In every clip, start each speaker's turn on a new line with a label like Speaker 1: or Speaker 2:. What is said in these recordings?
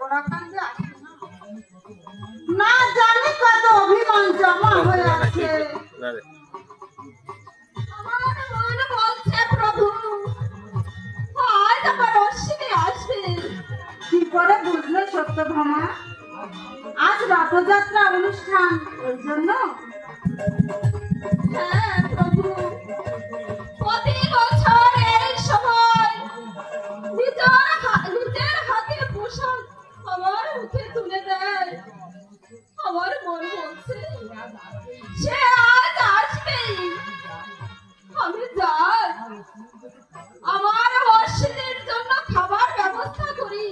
Speaker 1: ওরা কান্দে আসে না জানি কত অভিমান জমা হয়ে আছে। আমার মন বলছে প্রভু আজ আমার অশ্বিনী আসবে। কি করে বুঝলে সত্যভামা? আজ রথযাত্রা অনুষ্ঠান, ওই জন্য? হ্যাঁ প্রভু, প্রতি বছর এই সময় নিজের হাতে পোশাক আমার মুখে তুলে দেয়। আমার মন বলছে সে আজ আসবেই। আমি যাই, আমার অশ্বিনীর জন্য খাবার ব্যবস্থা করি।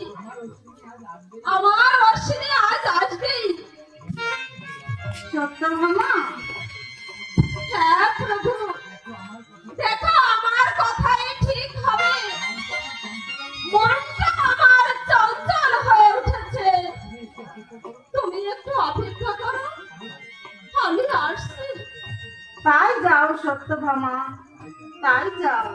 Speaker 1: আমার অশ্বিনী আজ আসবেই। সত্যভামা? হ্যাঁ প্রভু, দেখো আমার কথাই ঠিক হবে। মনটা আমার চঞ্চল হয়ে উঠেছে। তুমি একটু অপেক্ষা করো, আমি আসছি। তাই যাও সত্যভামা, তাই যাও।